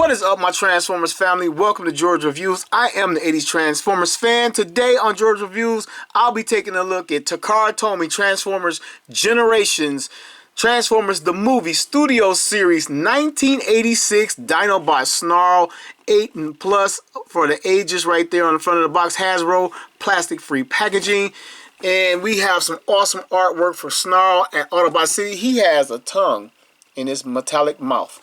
What is up, my Transformers family? Welcome to George Reviews. I am the 80s Transformers fan. Today on George Reviews, I'll be taking a look at Takara Tomy Transformers Generations, Transformers the Movie Studio Series 1986 Dinobot Snarl 8 and plus for the ages right there on the front of the box. Hasbro, plastic-free packaging. And we have some awesome artwork for Snarl at Autobot City. He has a tongue in his metallic mouth.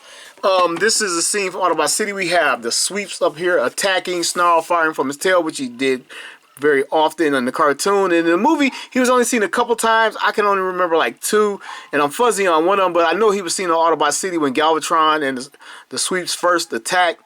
This is a scene from Autobot City. We have the sweeps up here attacking Snarl, firing from his tail, which he did very often in the cartoon. And in the movie, he was only seen a couple times. I can only remember like 2, and I'm fuzzy on one of them, but I know he was seen on Autobot City when Galvatron and the sweeps first attacked.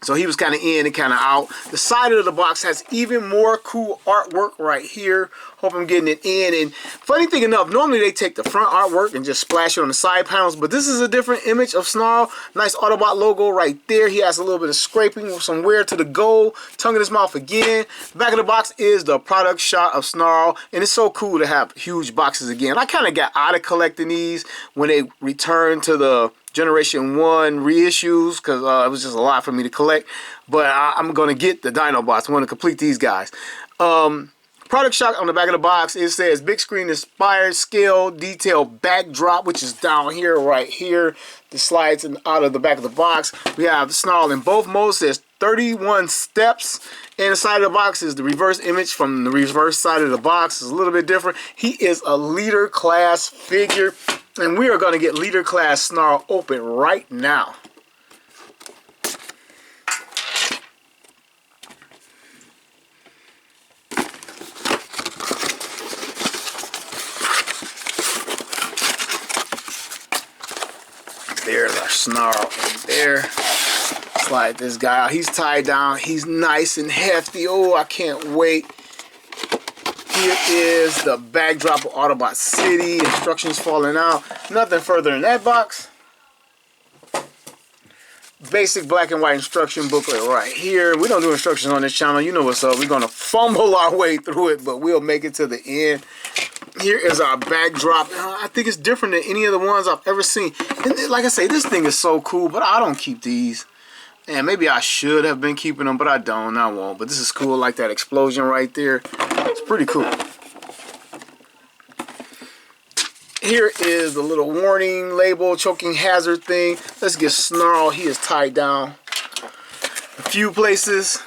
So he was kind of in and kind of out. The side of the box has even more cool artwork right here. Hope I'm getting it in. And funny thing enough, normally they take the front artwork and just splash it on the side panels. But this is a different image of Snarl. Nice Autobot logo right there. He has a little bit of scraping with some wear to the gold. Tongue in his mouth again. The back of the box is the product shot of Snarl. And it's so cool to have huge boxes again. I kind of got out of collecting these when they returned to the Generation 1 reissues because it was just a lot for me to collect. But I'm going to get the Dinobots. I'm going to complete these guys. Product shot on the back of the box. It says big screen inspired scale detail backdrop, which is down here, right here. The slides out of the back of the box. We have Snarl in both modes. There's 31 steps. And the side of the box is the reverse image from the reverse side of the box. It's a little bit different. He is a leader class figure. And we are going to get leader class Snarl open right now. There's our Snarl in there. Slide this guy out. He's tied down. He's nice and hefty. Oh, I can't wait. Here is the backdrop of Autobot City. Instructions falling out. Nothing further in that box. Basic black and white instruction booklet right here. We don't do instructions on this channel. You know what's up. We're going to fumble our way through it, but we'll make it to the end. Here is our backdrop. I think it's different than any of the ones I've ever seen. And like I say, this thing is so cool, but I don't keep these. And maybe I should have been keeping them, but I don't. I won't. But this is cool, like that explosion right there. It's pretty cool. Here is the little warning label, choking hazard thing. Let's get Snarl. He is tied down a few places.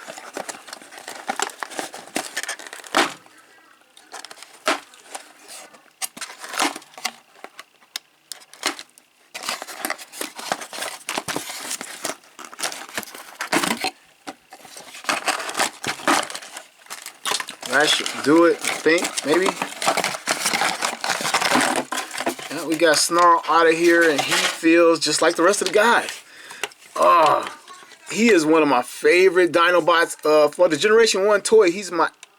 That should do it, I think, maybe. Yeah, we got Snarl out of here, and he feels just like the rest of the guys. He is one of my favorite Dinobots. For the Generation 1 toy, he's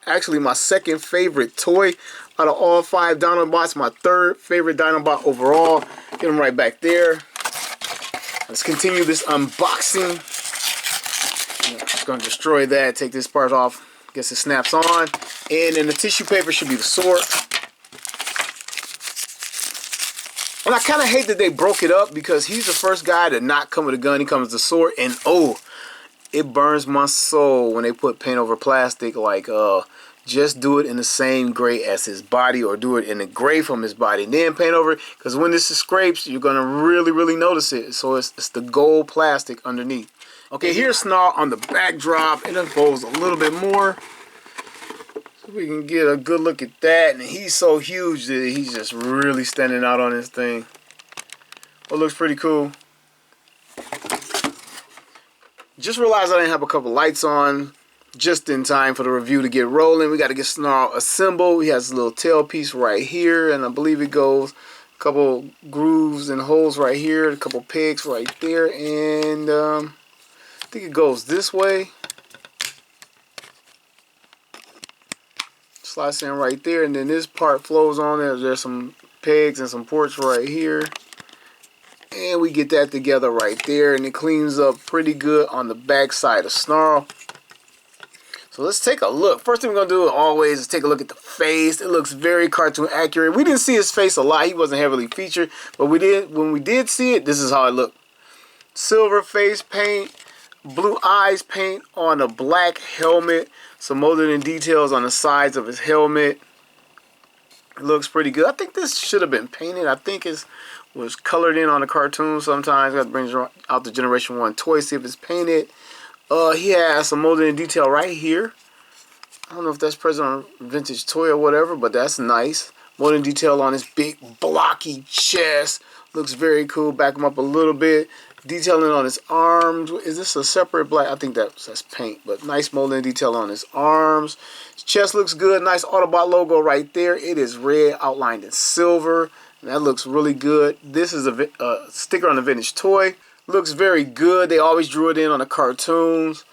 actually my second favorite toy out of all 5 Dinobots. My third favorite Dinobot overall. Get him right back there. Let's continue this unboxing. Just going to destroy that, take this part off. Guess it snaps on. And then the tissue paper should be the sword. And I kind of hate that they broke it up because he's the first guy to not come with a gun. He comes with a sword. And oh, it burns my soul when they put paint over plastic. Like, just do it in the same gray as his body, or do it in the gray from his body and then paint over it. Because when this scrapes, you're going to really, really notice it. So it's the gold plastic underneath. Okay, here's Snarl on the backdrop. It unfolds a little bit more. So we can get a good look at that. And he's so huge that he's just really standing out on this thing. Well, it looks pretty cool. Just realized I didn't have a couple lights on just in time for the review to get rolling. We got to get Snarl assembled. He has a little tail piece right here. And I believe it goes a couple grooves and holes right here. A couple pegs right there. And I think it goes this way. Slides in right there, and then this part flows on there. There's some pegs and some ports right here. And we get that together right there, and it cleans up pretty good on the back side of Snarl. So let's take a look. First thing we're going to do always is take a look at the face. It looks very cartoon accurate. We didn't see his face a lot. He wasn't heavily featured, but when we did see it, this is how it looked. silver face paint, blue eyes paint on a black helmet. Some molded in details on the sides of his helmet. It looks pretty good. I think this should have been painted. I think it was colored in on the cartoon sometimes. Got to bring out the Generation 1 toy, see if it's painted. He has some molded in detail right here. I don't know if that's present on vintage toy or whatever, but that's nice. Molded in detail on his big blocky chest. Looks very cool. Back him up a little bit. Detailing on his arms. Is this a separate black? I think that's paint, but nice molding detail on his arms. His chest looks good. Nice Autobot logo right there. It is red outlined in silver, and that looks really good. This is a sticker on the vintage toy. Looks very good. They always drew it in on the cartoons.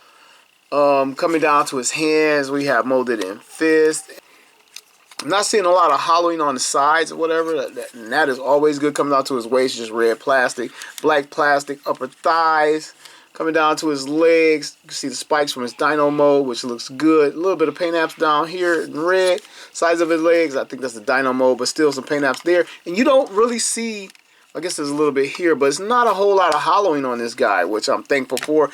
Coming down to his hands, we have molded in fist. I'm not seeing a lot of hollowing on the sides or whatever. And that is always good. Coming down to his waist, just red plastic, black plastic, upper thighs. Coming down to his legs, you can see the spikes from his Dino mode, which looks good. A little bit of paint apps down here in red. Sides of his legs, I think that's the Dino mode, but still some paint apps there. And you don't really see, I guess there's a little bit here, but it's not a whole lot of hollowing on this guy, which I'm thankful for.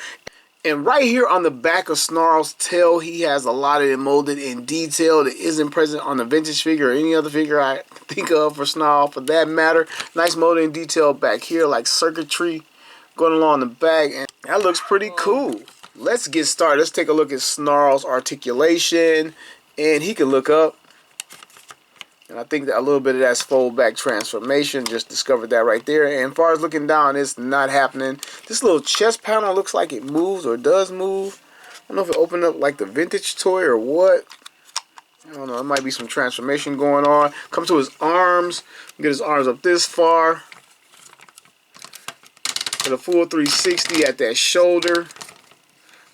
And right here on the back of Snarl's tail, he has a lot of it molded in detail that isn't present on the vintage figure or any other figure I think of for Snarl for that matter. Nice molded in detail back here, like circuitry going along the back. And that looks pretty cool. Let's get started. Let's take a look at Snarl's articulation. And he can look up. And I think that a little bit of that's fold back transformation. Just discovered that right there. And as far as looking down, it's not happening. This little chest panel looks like it moves or does move. I don't know if it opened up like the vintage toy or what. I don't know. There might be some transformation going on. Come to his arms. Get his arms up this far. Get a full 360 at that shoulder.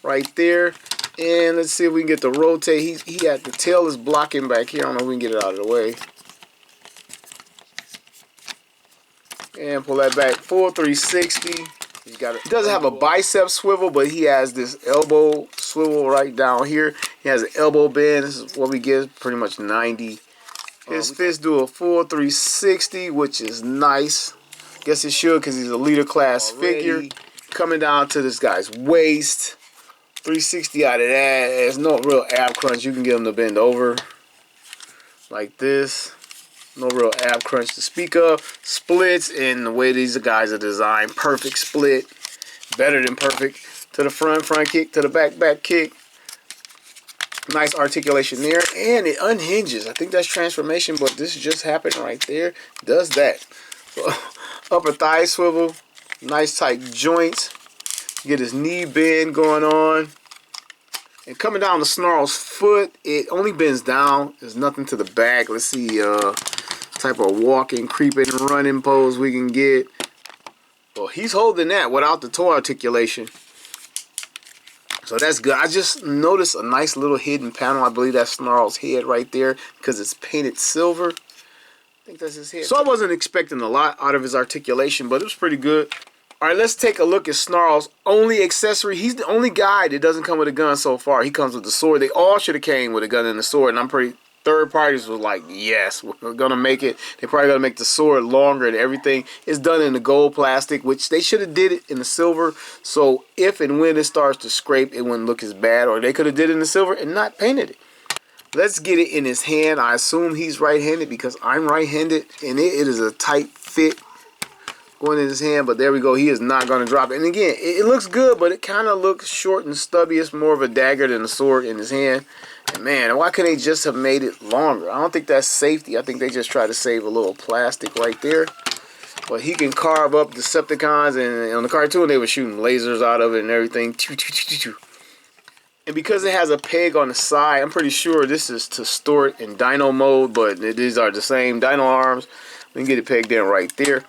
Right there. And let's see if we can get the rotate. He had the tail is blocking back here. I don't know if we can get it out of the way. And pull that back. Full 360. He doesn't have a bicep swivel, but he has this elbow swivel right down here. He has an elbow bend. This is what we get, pretty much 90. His fists do a full 360, which is nice. Guess it should because he's a leader class figure. Coming down to this guy's waist. 360 out of that. There's no real ab crunch. You can get him to bend over like this. No real ab crunch to speak of. Splits and the way these guys are designed. Perfect split. Better than perfect. To the front kick. To the back kick. Nice articulation there. And it unhinges. I think that's transformation, but this just happened right there. Does that. So, upper thigh swivel. Nice tight joints. Get his knee bend going on. And coming down the Snarl's foot, it only bends down. There's nothing to the back. Let's see type of walking, creeping, running pose we can get. Well, he's holding that without the toe articulation. So that's good. I just noticed a nice little hidden panel. I believe that's Snarl's head right there because it's painted silver. I think that's his head. So I wasn't expecting a lot out of his articulation, but it was pretty good. All right, let's take a look at Snarl's only accessory. He's the only guy that doesn't come with a gun so far. He comes with the sword. They all should have came with a gun and a sword, and I'm pretty... Third parties was like, yes, we're going to make it. They probably going to make the sword longer and everything. It's done in the gold plastic, which they should have did it in the silver. So if and when it starts to scrape, it wouldn't look as bad. Or they could have did it in the silver and not painted it. Let's get it in his hand. I assume he's right-handed because I'm right-handed. And it is a tight fit going in his hand, but there we go. He is not going to drop it. And again, it looks good, but it kind of looks short and stubby. It's more of a dagger than a sword in his hand. And man, why couldn't they just have made it longer? I don't think that's safety. I think they just try to save a little plastic right there. But he can carve up Decepticons, and on the cartoon they were shooting lasers out of it and everything. And because it has a peg on the side, I'm pretty sure this is to store it in Dino mode, but these are the same Dino arms. We can get it pegged in right there.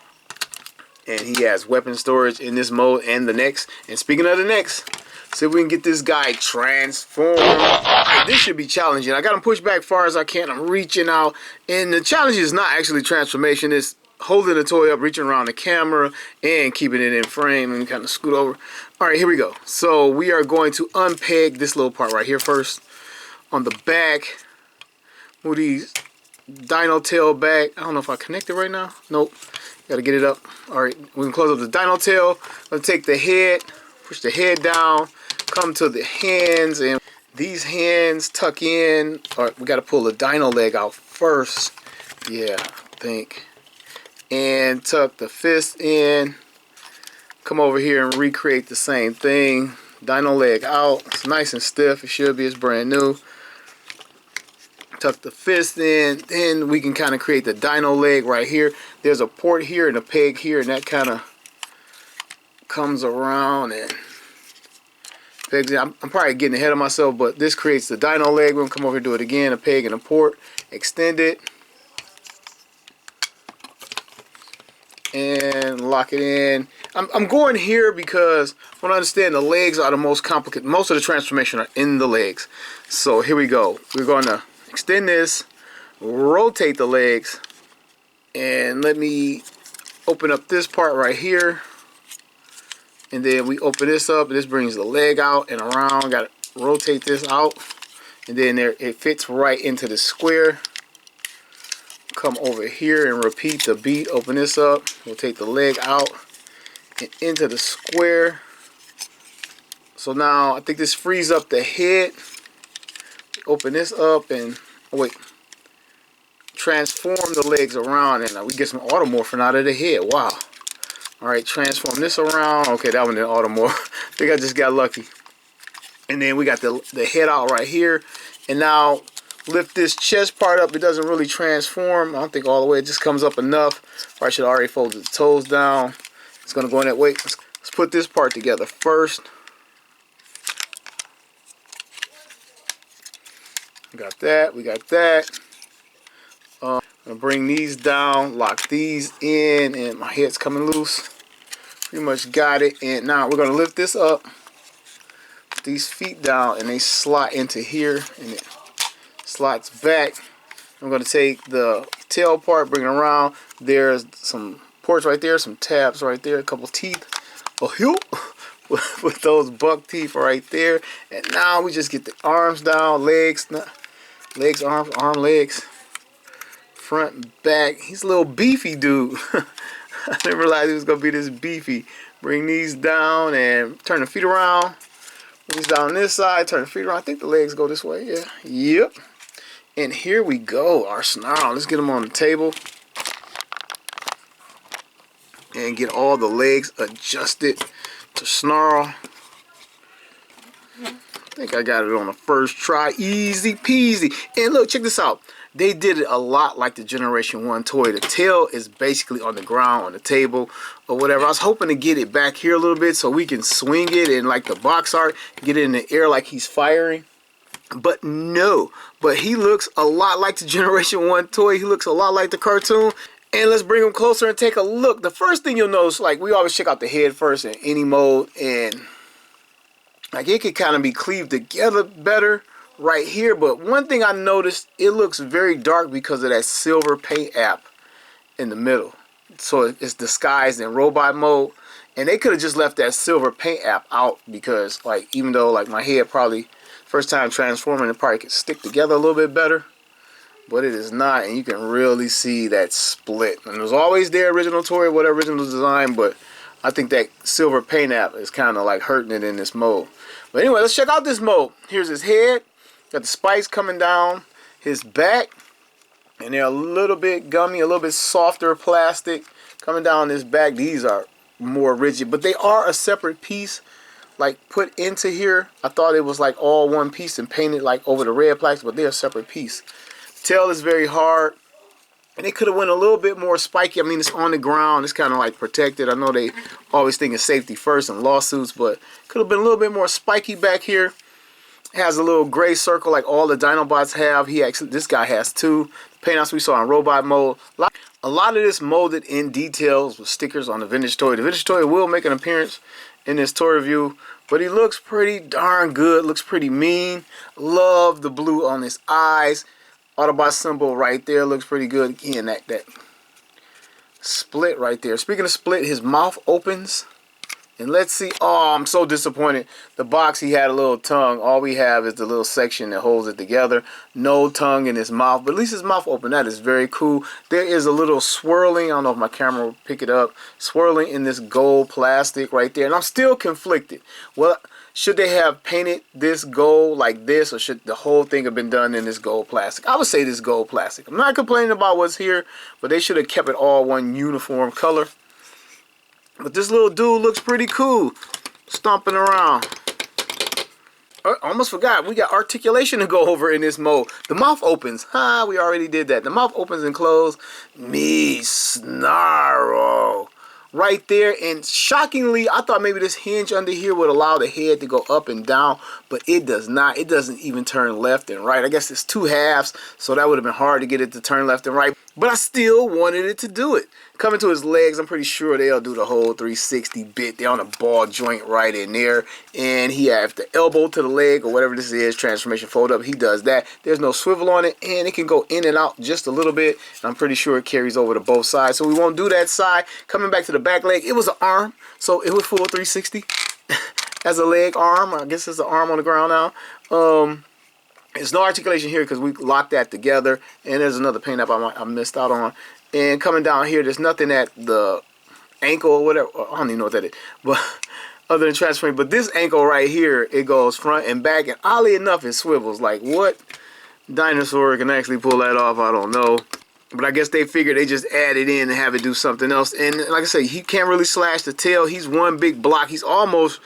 And he has weapon storage in this mode and the next. And speaking of the next, see if we can get this guy transformed. Right, this should be challenging. I got him pushed back far as I can. I'm reaching out. And the challenge is not actually transformation. It's holding the toy up, reaching around the camera, and keeping it in frame and kind of scoot over. All right, here we go. So we are going to unpeg this little part right here first. On the back, move these dino tail back. I don't know if I connect it right now. Nope. Gotta get it up. Alright, we can close up the dino tail. Let's take the head, push the head down, come to the hands, and these hands tuck in. Alright, we gotta pull the dino leg out first. Yeah, I think. And tuck the fist in. Come over here and recreate the same thing. Dino leg out. It's nice and stiff. It should be. It's brand new. Tuck the fist in. Then we can kind of create the dino leg right here. There's a port here and a peg here, and that kind of comes around and pegs in. I'm probably getting ahead of myself, but this creates the dino leg. We're gonna come over here and do it again. A peg and a port. Extend it. And lock it in. I'm going here because I want to understand the legs are the most complicated. Most of the transformation are in the legs. So here we go. We're going to extend this, rotate the legs, and let me open up this part right here. And then we open this up, and this brings the leg out and around. Got to rotate this out, and then there it fits right into the square. Come over here and repeat the beat. Open this up. We'll take the leg out and into the square. So now I think this frees up the head. Open this up and transform the legs around, and we get some automorphing out of the head. Wow. All right, transform this around. Okay, that one didn't automorph. I think I just got lucky. And then we got the head out right here. And now lift this chest part up. It doesn't really transform. I don't think all the way. It just comes up enough. Or I should already fold the toes down. It's going to go in that way. Let's put this part together first. We got that. We got that. I'm going to bring these down. Lock these in. And my head's coming loose. Pretty much got it. And now we're going to lift this up. Put these feet down. And they slot into here. And it slots back. I'm going to take the tail part, bring it around. There's some ports right there, some tabs right there, a couple teeth. Oh, with those buck teeth right there. And now we just get the arms down, legs, arm, legs, front, back. He's a little beefy dude. I didn't realize he was going to be this beefy. Bring these down and turn the feet around. Bring these down on this side, turn the feet around. I think the legs go this way. Yeah. Yep. And here we go, our Snarl. Let's get him on the table and get all the legs adjusted to Snarl. I think I got it on the first try. Easy peasy. And look, check this out. They did it a lot like the Generation 1 toy. The tail is basically on the ground, on the table, or whatever. I was hoping to get it back here a little bit so we can swing it and like the box art, get it in the air like he's firing. But no, but he looks a lot like the Generation 1 toy. He looks a lot like the cartoon. And let's bring him closer and take a look. The first thing you'll notice, like we always check out the head first in any mode. And like it could kind of be cleaved together better right here. But one thing I noticed, it looks very dark because of that silver paint app in the middle. So it's disguised in robot mode. And they could have just left that silver paint app out because like even though like my head probably first time transforming, it probably could stick together a little bit better, but it is not, and you can really see that split. And it was always their original toy, whatever original design, but I think that silver paint app is kind of like hurting it in this mode. But anyway, let's check out this mode. Here's his head, got the spikes coming down his back, and they're a little bit gummy, a little bit softer plastic coming down his back. These are more rigid, but they are a separate piece. Like put into here. I thought it was like all one piece and painted like over the red plastic, but they're a separate piece. Tail is very hard, and it could have went a little bit more spiky. I mean, it's on the ground, it's kind of like protected. I know they always think of safety first in lawsuits, but could have been a little bit more spiky back here. It has a little gray circle like all the Dinobots have. This guy has too. The paintouts we saw in robot mode. A lot of this molded in details with stickers on the vintage toy. The vintage toy will make an appearance in this toy review, but he looks pretty darn good. Looks pretty mean. Love the blue on his eyes. Autobot symbol right there looks pretty good. Again, that split right there. Speaking of split, his mouth opens And let's see. Oh, I'm so disappointed. The box, he had a little tongue. All we have is the little section that holds it together. No tongue in his mouth. But at least his mouth open. That is very cool. There is a little swirling. I don't know if my camera will pick it up. Swirling in this gold plastic right there. And I'm still conflicted. Well, should they have painted this gold like this, or should the whole thing have been done in this gold plastic? I would say this gold plastic. I'm not complaining about what's here, but they should have kept it all one uniform color. But this little dude looks pretty cool, stomping around. I almost forgot, we got articulation to go over in this mode. The mouth opens. We already did that. The mouth opens and closes. Me Snarl. Right there, and shockingly, I thought maybe this hinge under here would allow the head to go up and down, but it does not. It doesn't even turn left and right. I guess it's two halves, so that would have been hard to get it to turn left and right, but I still wanted it to do it. Coming to his legs, I'm pretty sure they'll do the whole 360 bit. They're on a ball joint right in there, and he has the elbow to the leg, or whatever this is, transformation fold up. He does that. There's no swivel on it, and it can go in and out just a little bit, and I'm pretty sure it carries over to both sides, so we won't do that side. Coming back to the back leg, it was an arm, so it was full 360 as a leg arm. I guess it's an arm on the ground now. There's no articulation here because we locked that together, and there's another paint up I missed out on. And coming down here, there's nothing at the ankle or whatever. I don't even know what that is, but other than transferring. But this ankle right here, it goes front and back, and oddly enough, it swivels. Like, what dinosaur can actually pull that off? I don't know. But I guess they figured they just add it in and have it do something else. And like I say, he can't really slash the tail. He's one big block. He's almost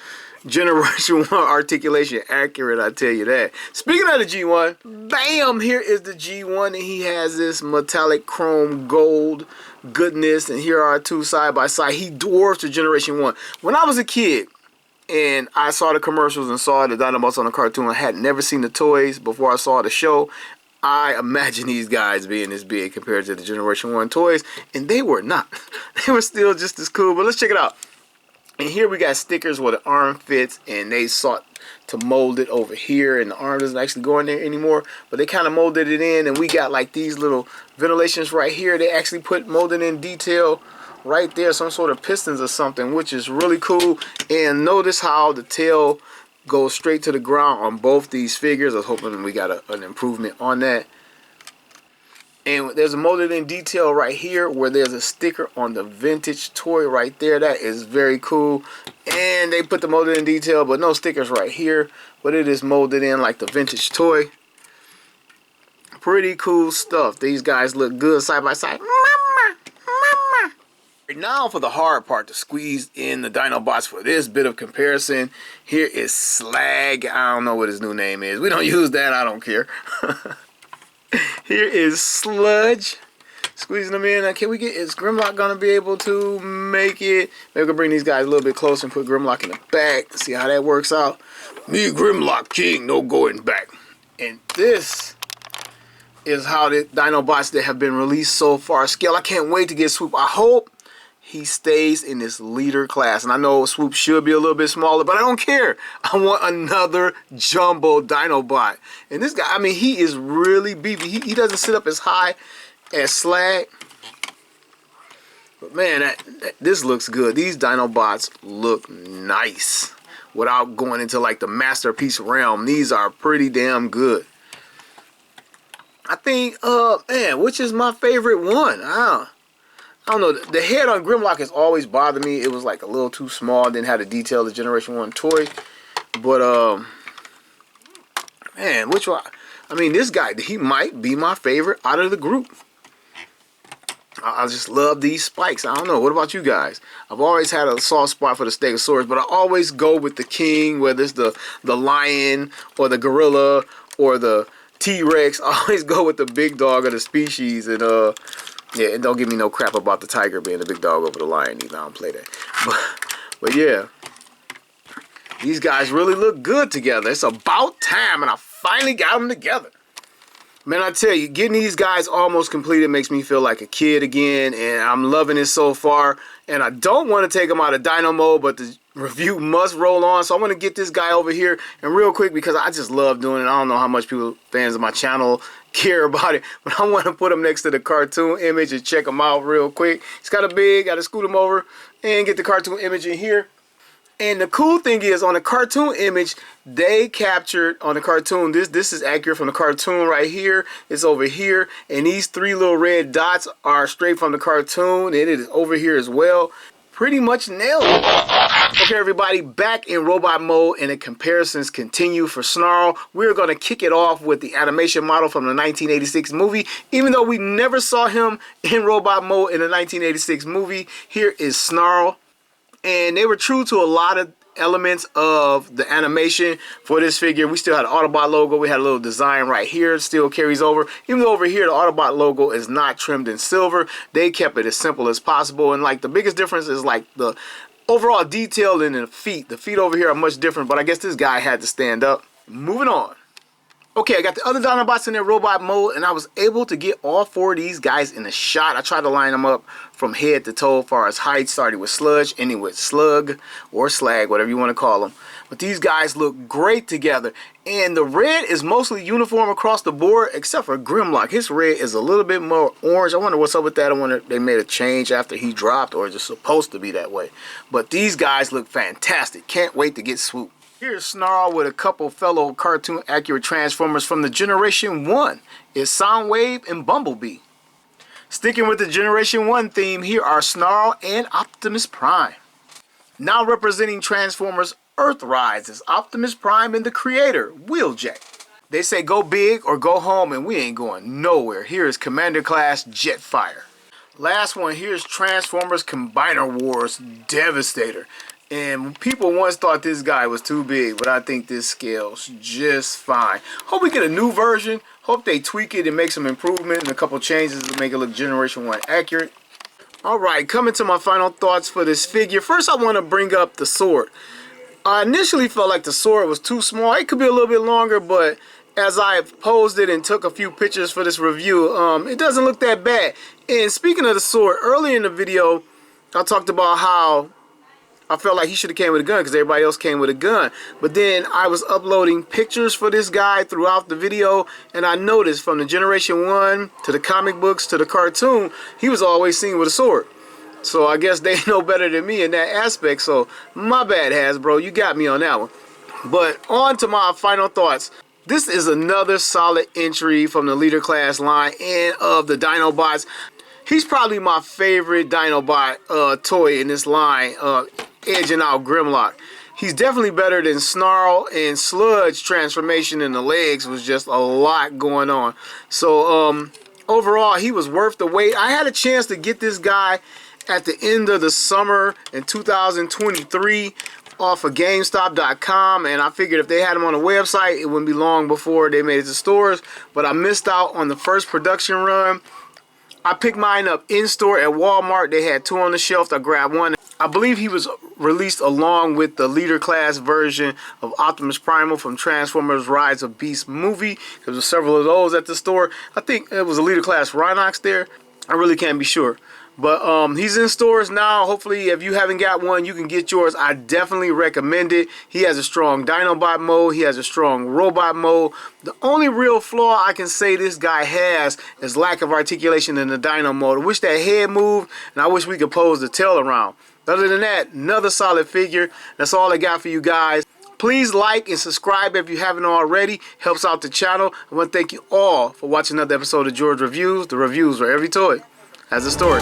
Generation 1 articulation accurate, I tell you that. Speaking of the G1, bam, here is the G1, and he has this metallic chrome gold goodness, and here are two side by side. He dwarfs the Generation 1. When I was a kid and I saw the commercials and saw the Dinobots on the cartoon, I had never seen the toys before I saw the show. I imagine these guys being this big compared to the Generation 1 toys, and they were not. They were still just as cool, but let's check it out. And here we got stickers where the arm fits, and they sought to mold it over here, and the arm doesn't actually go in there anymore, but they kind of molded it in, and we got like these little ventilations right here. They actually put molded in detail right there, some sort of pistons or something, which is really cool. And notice how the tail goes straight to the ground on both these figures. I was hoping we got an improvement on that. And there's a molded in detail right here where there's a sticker on the vintage toy right there. That is very cool. And they put the molded in detail, but no stickers right here. But it is molded in like the vintage toy. Pretty cool stuff. These guys look good side by side. Mama, mama. Now for the hard part, to squeeze in the Dinobots for this bit of comparison. Here is Slag. I don't know what his new name is. We don't use that. I don't care. Here is Sludge. Squeezing them in. Now, can we get, is Grimlock going to be able to make it? Maybe we can bring these guys a little bit closer and put Grimlock in the back. See how that works out. Me, Grimlock King, no going back. And this is how the Dinobots that have been released so far scale. I can't wait to get Swoop. I hope he stays in this leader class. And I know Swoop should be a little bit smaller, but I don't care. I want another jumbo Dinobot. And this guy, I mean, he is really beefy. He doesn't sit up as high as Slag. But man, this looks good. These Dinobots look nice. Without going into like the masterpiece realm, these are pretty damn good. I think, man, which is my favorite one? I don't know. The head on Grimlock has always bothered me. It was like a little too small. Didn't have the detail of the Generation 1 toy. But, man, which one? I mean, this guy, he might be my favorite out of the group. I just love these spikes. I don't know. What about you guys? I've always had a soft spot for the Stegosaurus, but I always go with the king, whether it's the lion or the gorilla or the T-Rex. I always go with the big dog of the species. And, yeah, and don't give me no crap about the tiger being the big dog over the lion either. I don't play that. But yeah, these guys really look good together. It's about time, and I finally got them together. Man, I tell you, getting these guys almost completed makes me feel like a kid again, and I'm loving it so far. And I don't want to take them out of Dino mode, but the review must roll on. So I'm going to get this guy over here, and real quick, because I just love doing it. I don't know how much people, fans of my channel, care about it, but I want to put him next to the cartoon image and check him out real quick. He's kind of big. Got to scoot him over and get the cartoon image in here. And the cool thing is, on the cartoon image, they captured on the cartoon, this is accurate from the cartoon right here. It's over here, and these 3 little red dots are straight from the cartoon, and it is over here as well. Pretty much nailed it. Okay, everybody, back in robot mode, and the comparisons continue for Snarl. We're going to kick it off with the animation model from the 1986 movie. Even though we never saw him in robot mode in the 1986 movie, here is Snarl. And they were true to a lot of elements of the animation for this figure. We still had an Autobot logo. We had a little design right here. It still carries over. Even though over here the Autobot logo is not trimmed in silver, they kept it as simple as possible. And like the biggest difference is like the overall detail in the feet. The feet over here are much different, but I guess this guy had to stand up. Moving on. Okay, I got the other Dinobots in their robot mode, and I was able to get all 4 of these guys in a shot. I tried to line them up from head to toe as far as height, starting with Sludge, ending with Slug or Slag, whatever you want to call them. But these guys look great together, and the red is mostly uniform across the board, except for Grimlock. His red is a little bit more orange. I wonder what's up with that. I wonder if they made a change after he dropped, or is it supposed to be that way. But these guys look fantastic. Can't wait to get swooped. Here's Snarl with a couple fellow cartoon accurate Transformers from the Generation 1. It's Soundwave and Bumblebee. Sticking with the Generation 1 theme, here are Snarl and Optimus Prime. Now representing Transformers Earthrise is Optimus Prime and the creator, Wheeljack. They say go big or go home, and we ain't going nowhere. Here is Commander Class Jetfire. Last one, here's Transformers Combiner Wars Devastator. And people once thought this guy was too big, but I think this scales just fine. Hope we get a new version. Hope they tweak it and make some improvement and a couple changes to make it look Generation 1 accurate. Alright, coming to my final thoughts for this figure. First, I want to bring up the sword. I initially felt like the sword was too small. It could be a little bit longer, but as I posed it and took a few pictures for this review, it doesn't look that bad. And speaking of the sword, early in the video, I talked about how I felt like he should have came with a gun because everybody else came with a gun. But then I was uploading pictures for this guy throughout the video, and I noticed from the Generation 1 to the comic books to the cartoon, he was always seen with a sword. So I guess they know better than me in that aspect. So my bad, Hasbro. You got me on that one. But on to my final thoughts. This is another solid entry from the Leader Class line and of the Dinobots. He's probably my favorite Dinobot toy in this line, edging out Grimlock. He's definitely better than Snarl, and Sludge transformation in the legs was just a lot going on. So overall, he was worth the wait. I had a chance to get this guy at the end of the summer in 2023 off of GameStop.com, and I figured if they had him on the website, it wouldn't be long before they made it to stores. But I missed out on the first production run. I picked mine up in-store at Walmart. They had 2 on the shelf. I grabbed one. I believe he was released along with the Leader Class version of Optimus Primal from Transformers Rise of Beast movie. There was several of those at the store. I think it was a Leader Class Rhinox there. I really can't be sure. But he's in stores now. Hopefully, if you haven't got one, you can get yours. I definitely recommend it. He has a strong Dinobot mode. He has a strong robot mode. The only real flaw I can say this guy has is lack of articulation in the Dino mode. I wish that head moved, and I wish we could pose the tail around. Other than that, another solid figure. That's all I got for you guys. Please like and subscribe if you haven't already. Helps out the channel. I want to thank you all for watching another episode of George Reviews. The reviews where every toy has a story.